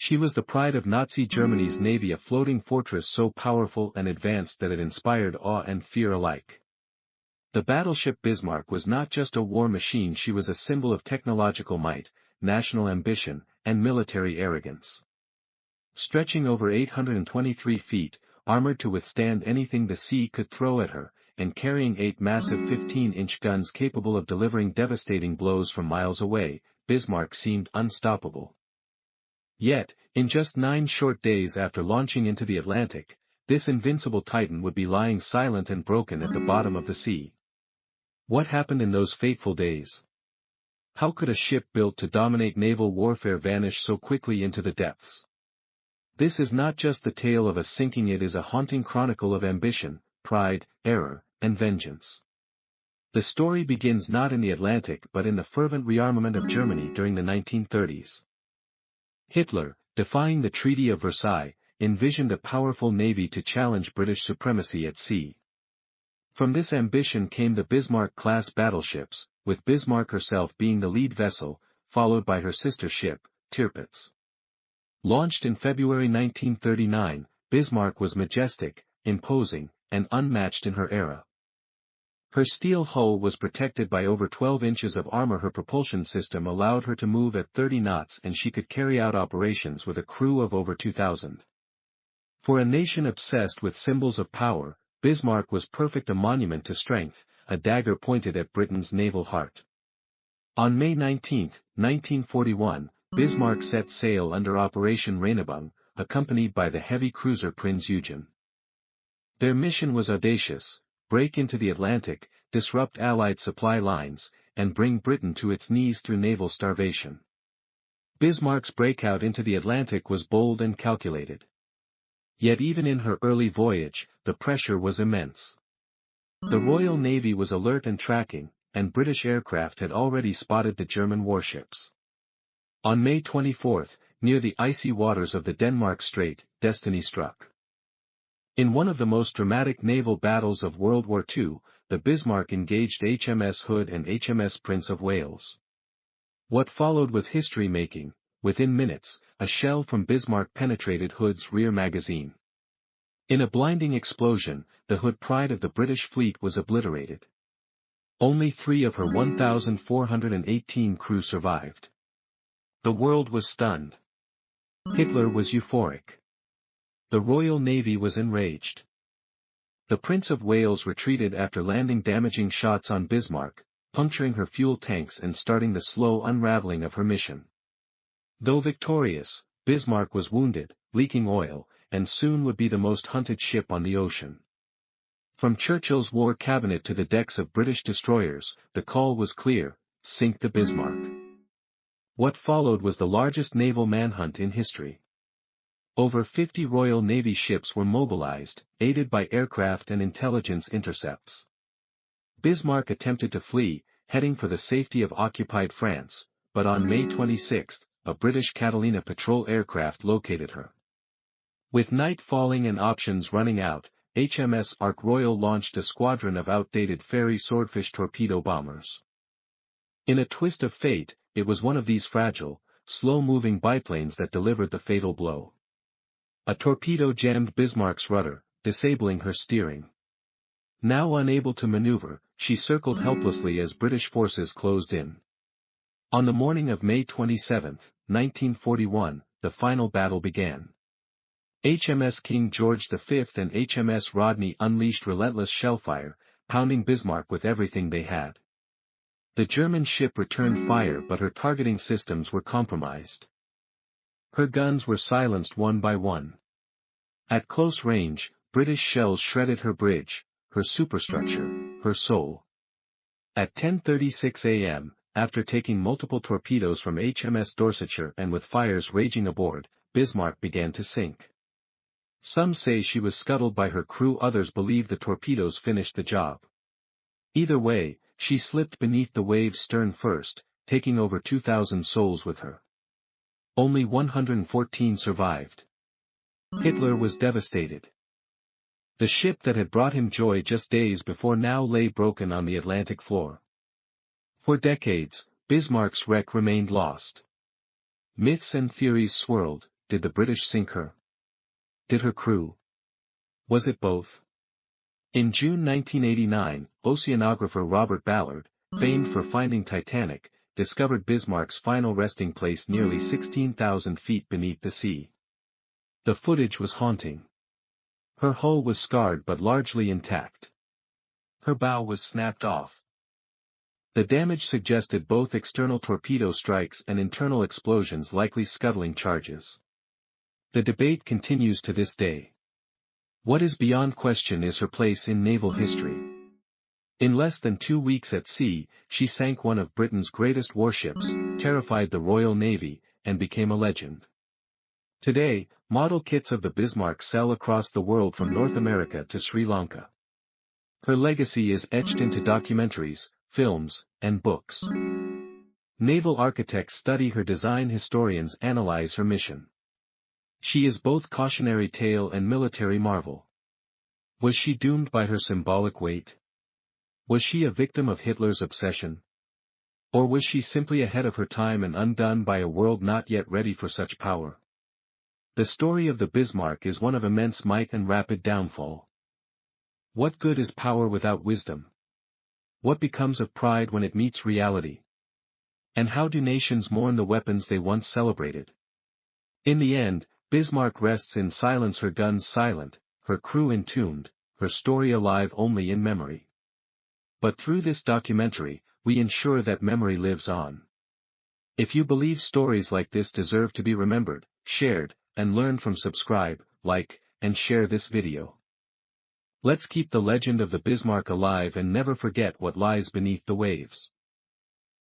She was the pride of Nazi Germany's navy, a floating fortress so powerful and advanced that it inspired awe and fear alike. The battleship Bismarck was not just a war machine, she was a symbol of technological might, national ambition, and military arrogance. Stretching over 823 feet, armored to withstand anything the sea could throw at her, and carrying 8 massive 15-inch guns capable of delivering devastating blows from miles away, Bismarck seemed unstoppable. Yet, in just 9 short days after launching into the Atlantic, this invincible titan would be lying silent and broken at the bottom of the sea. What happened in those fateful days? How could a ship built to dominate naval warfare vanish so quickly into the depths? This is not just the tale of a sinking, it is a haunting chronicle of ambition, pride, error, and vengeance. The story begins not in the Atlantic but in the fervent rearmament of Germany during the 1930s. Hitler, defying the Treaty of Versailles, envisioned a powerful navy to challenge British supremacy at sea. From this ambition came the Bismarck-class battleships, with Bismarck herself being the lead vessel, followed by her sister ship, Tirpitz. Launched in February 1939, Bismarck was majestic, imposing, and unmatched in her era. Her steel hull was protected by over 12 inches of armor. Her propulsion system allowed her to move at 30 knots, and she could carry out operations with a crew of over 2,000. For a nation obsessed with symbols of power, Bismarck was perfect, a monument to strength, a dagger pointed at Britain's naval heart. On May 19, 1941, Bismarck set sail under Operation Reinebung, accompanied by the heavy cruiser Prinz Eugen. Their mission was audacious: break into the Atlantic, disrupt Allied supply lines, and bring Britain to its knees through naval starvation. Bismarck's breakout into the Atlantic was bold and calculated. Yet even in her early voyage, the pressure was immense. The Royal Navy was alert and tracking, and British aircraft had already spotted the German warships. On May 24, near the icy waters of the Denmark Strait, destiny struck. In one of the most dramatic naval battles of World War II, the Bismarck engaged HMS Hood and HMS Prince of Wales. What followed was history-making. Within minutes, a shell from Bismarck penetrated Hood's rear magazine. In a blinding explosion, the Hood, pride of the British fleet, was obliterated. Only 3 of her 1,418 crew survived. The world was stunned. Hitler was euphoric. The Royal Navy was enraged. The Prince of Wales retreated after landing damaging shots on Bismarck, puncturing her fuel tanks and starting the slow unraveling of her mission. Though victorious, Bismarck was wounded, leaking oil, and soon would be the most hunted ship on the ocean. From Churchill's War Cabinet to the decks of British destroyers, the call was clear: sink the Bismarck. What followed was the largest naval manhunt in history. Over 50 Royal Navy ships were mobilized, aided by aircraft and intelligence intercepts. Bismarck attempted to flee, heading for the safety of occupied France, but on May 26, a British Catalina patrol aircraft located her. With night falling and options running out, HMS Ark Royal launched a squadron of outdated Fairey Swordfish torpedo bombers. In a twist of fate, it was one of these fragile, slow-moving biplanes that delivered the fatal blow. A torpedo jammed Bismarck's rudder, disabling her steering. Now unable to maneuver, she circled helplessly as British forces closed in. On the morning of May 27, 1941, the final battle began. HMS King George V and HMS Rodney unleashed relentless shellfire, pounding Bismarck with everything they had. The German ship returned fire, but her targeting systems were compromised. Her guns were silenced one by one. At close range, British shells shredded her bridge, her superstructure, her soul. At 10:36 a.m., after taking multiple torpedoes from HMS Dorsetshire and with fires raging aboard, Bismarck began to sink. Some say she was scuttled by her crew, others believe the torpedoes finished the job. Either way, she slipped beneath the waves stern first, taking over 2,000 souls with her. Only 114 survived. Hitler was devastated. The ship that had brought him joy just days before now lay broken on the Atlantic floor. For decades, Bismarck's wreck remained lost. Myths and theories swirled: did the British sink her? Did her crew? Was it both? In June 1989, oceanographer Robert Ballard, famed for finding Titanic, discovered Bismarck's final resting place nearly 16,000 feet beneath the sea. The footage was haunting. Her hull was scarred but largely intact. Her bow was snapped off. The damage suggested both external torpedo strikes and internal explosions likely scuttling charges. The debate continues to this day. What is beyond question is her place in naval history. In less than 2 weeks at sea, she sank one of Britain's greatest warships, terrified the Royal Navy, and became a legend. Today, model kits of the Bismarck sell across the world from North America to Sri Lanka. Her legacy is etched into documentaries, films, and books. Naval architects study her design, historians analyze her mission. She is both cautionary tale and military marvel. Was she doomed by her symbolic weight? Was she a victim of Hitler's obsession? Or was she simply ahead of her time and undone by a world not yet ready for such power? The story of the Bismarck is one of immense might and rapid downfall. What good is power without wisdom? What becomes of pride when it meets reality? And how do nations mourn the weapons they once celebrated? In the end, Bismarck rests in silence, her guns silent, her crew entombed, her story alive only in memory. But through this documentary, we ensure that memory lives on. If you believe stories like this deserve to be remembered, shared, and learned from, subscribe, like, and share this video. Let's keep the legend of the Bismarck alive and never forget what lies beneath the waves.